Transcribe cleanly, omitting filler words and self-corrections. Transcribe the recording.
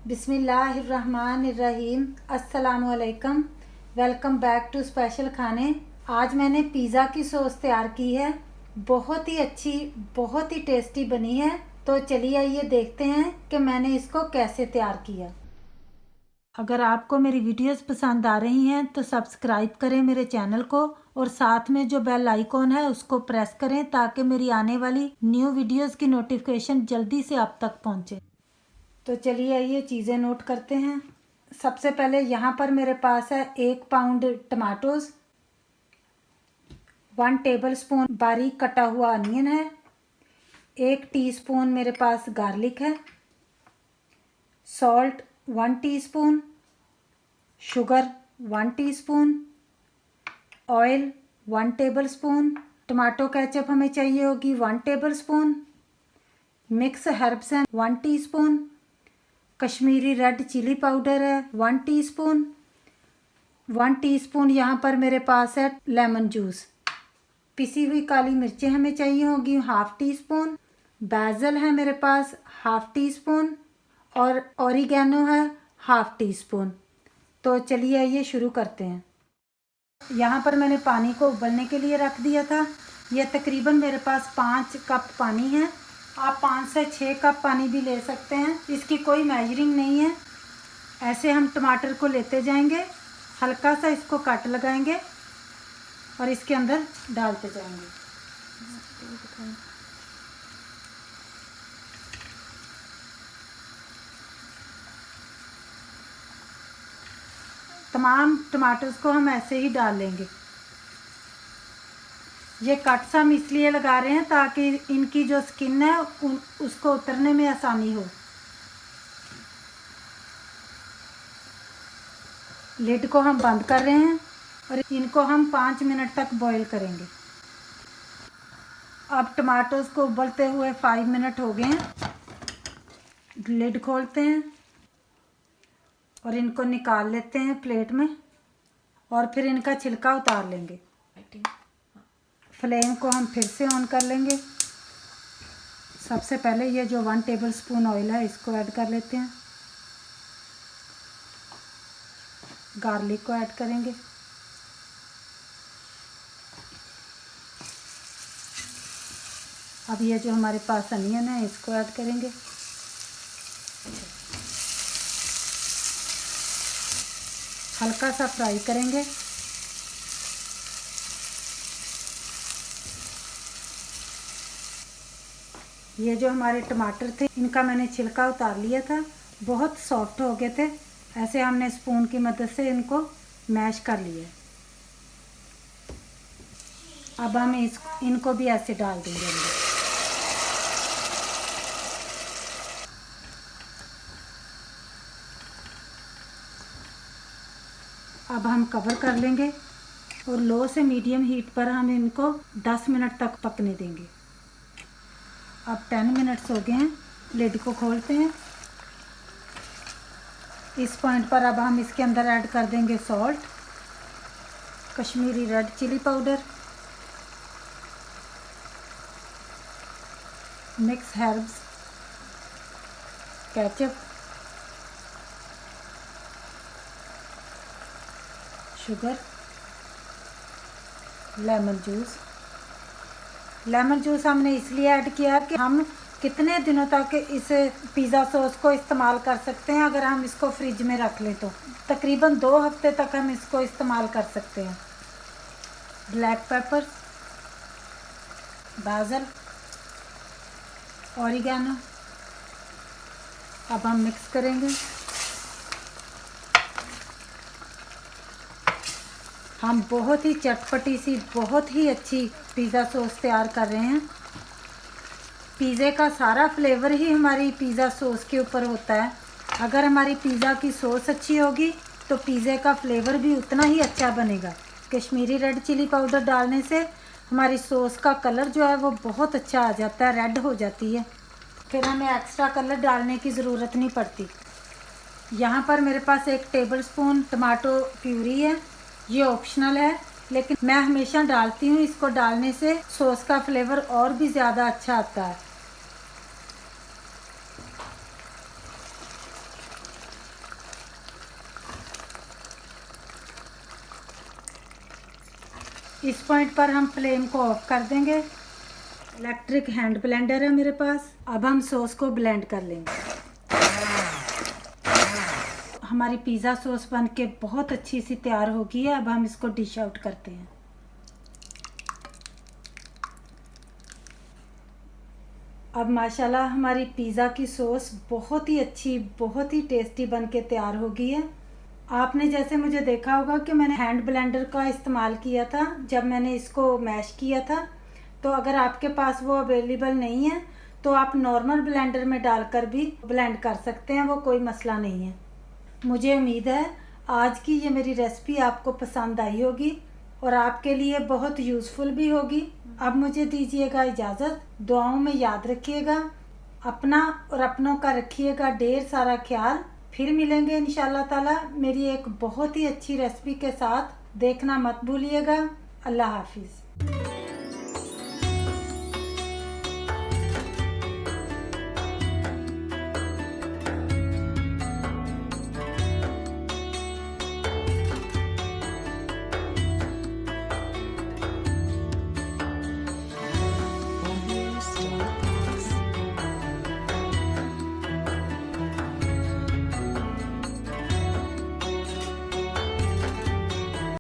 बिस्मिल्लाहिर्रहमानिर्रहीम। अस्सलामुअलैकुम। Welcome back to special खाने। आज मैंने पिज़्ज़ा की सॉस तैयार की है। बहुत ही अच्छी, बहुत ही टेस्टी बनी है। तो चलिए आइए देखते हैं कि मैंने इसको कैसे तैयार किया। अगर आपको मेरी वीडियोस पसंद आ रही हैं तो सब्सक्राइब करें मेरे चैनल को और साथ में जो बेल आइकॉन है उसको प्रेस करें ताकि मेरी आने वाली न्यू वीडियोस की नोटिफिकेशन जल्दी से आप तक पहुंचे। तो चलिए आइए चीज़ें नोट करते हैं। सबसे पहले यहाँ पर मेरे पास है 1 पाउंड टमाटोज़, 1 टेबलस्पून बारीक कटा हुआ अनियन है, 1 टीस्पून मेरे पास गार्लिक है, salt 1 teaspoon, sugar 1 teaspoon, oil 1 tablespoon, tomato ketchup हमें चाहिए होगी 1 टेबलस्पून, मिक्स हर्ब्स हैं 1 teaspoon, Kashmiri red chilli powder है 1 टीस्पून, 1 टीस्पून यहाँ पर मेरे पास है लेमन जूस, पिसी हुई काली मिर्चें हमें चाहिए होगी 1/2 टीस्पून, बैजल है मेरे पास 1/2 टीस्पून और ऑरिगेनो है 1/2 टीस्पून। तो चलिए आइए शुरू करते हैं। यहाँ पर मैंने पानी को उबलने के लिए रख दिया था। यह तकरीबन मेरे पास 5 कप पानी है। आप 5 से 6 कप पानी भी ले सकते हैं, इसकी कोई मेजरिंग नहीं है। ऐसे हम टमाटर को लेते जाएंगे, हल्का सा इसको कट लगाएंगे और इसके अंदर डालते जाएंगे। तमाम टमाटर्स को हम ऐसे ही डाल लेंगे। ये कट्स हम इसलिए लगा रहे हैं ताकि इनकी जो स्किन है उसको उतरने में आसानी हो। लिड को हम बंद कर रहे हैं और इनको हम 5 मिनट तक बॉईल करेंगे। अब टमाटोज को उबलते हुए 5 मिनट हो गए हैं। लिड खोलते हैं और इनको निकाल लेते हैं प्लेट में और फिर इनका छिलका उतार लेंगे। फ्लेम को हम फिर से ऑन कर लेंगे। सबसे पहले ये जो 1 टेबलस्पून ऑयल है इसको ऐड कर लेते हैं। गार्लिक को ऐड करेंगे। अब ये जो हमारे पास अनियन है इसको ऐड करेंगे। हल्का सा फ्राई करेंगे। ये जो हमारे टमाटर थे इनका मैंने छिलका उतार लिया था, बहुत सॉफ्ट हो गए थे। ऐसे हमने स्पून की मदद से इनको मैश कर लिया। अब हम इनको भी ऐसे डाल देंगे अंदर। अब हम कवर कर लेंगे और लो से मीडियम हीट पर हम इनको 10 मिनट तक पकने देंगे। अब 10 मिनट्स हो गए हैं। लिड को खोलते हैं। इस पॉइंट पर अब हम इसके अंदर ऐड कर देंगे salt, Kashmiri red chilli powder, mix herbs, ketchup, sugar, lemon juice. Lemon juice हमने इसलिए ऐड किया कि हम कितने दिनों तक इस पिज़्ज़ा सॉस को इस्तेमाल कर सकते हैं। अगर हम इसको फ्रिज में रख लें तो तकरीबन 2 हफ्ते तक हम इसको इस्तेमाल कर सकते हैं। ब्लैक पेपर, बाजल, ऑरिगेनो। अब हम मिक्स करेंगे। हम बहुत ही चटपटी सी, बहुत ही अच्छी पिज़्ज़ा सॉस तैयार कर रहे हैं। पिज़्ज़े का सारा फ्लेवर ही हमारी पिज़्ज़ा सॉस के ऊपर होता है। अगर हमारी पिज़्ज़ा की सॉस अच्छी होगी तो पिज़्ज़े का फ्लेवर भी उतना ही अच्छा बनेगा। कश्मीरी रेड चिली पाउडर डालने से हमारी सॉस का कलर जो है वो बहुत अच्छा आ जाता है, रेड हो जाती है। फिर हमें एक्स्ट्रा कलर डालने की ज़रूरत नहीं पड़ती। यहाँ पर मेरे पास 1 टेबलस्पून टमाटो प्यूरी है। ये ऑप्शनल है लेकिन मैं हमेशा डालती हूँ। इसको डालने से सॉस का फ्लेवर और भी ज़्यादा अच्छा आता है। इस पॉइंट पर हम फ्लेम को ऑफ कर देंगे। इलेक्ट्रिक हैंड ब्लेंडर है मेरे पास। अब हम सॉस को ब्लेंड कर लेंगे। हमारी पिज़्ज़ा सॉस बन के बहुत अच्छी सी तैयार हो गई है। अब हम इसको डिश आउट करते हैं। अब माशाल्लाह हमारी पिज़्ज़ा की सॉस बहुत ही अच्छी, बहुत ही टेस्टी बन के तैयार हो गई है। आपने जैसे मुझे देखा होगा कि मैंने हैंड ब्लेंडर का इस्तेमाल किया था जब मैंने इसको मैश किया था। तो अगर आपके पास वो अवेलेबल नहीं है तो आप नॉर्मल ब्लेंडर में डालकर भी ब्लेंड कर सकते हैं, वो कोई मसला नहीं है। मुझे उम्मीद है आज की ये मेरी रेसिपी आपको पसंद आई होगी और आपके लिए बहुत यूज़फुल भी होगी। अब मुझे दीजिएगा इजाज़त। दुआओं में याद रखिएगा, अपना और अपनों का रखिएगा ढेर सारा ख्याल। फिर मिलेंगे इंशाल्लाह ताला मेरी एक बहुत ही अच्छी रेसिपी के साथ। देखना मत भूलिएगा। अल्लाह हाफिज़।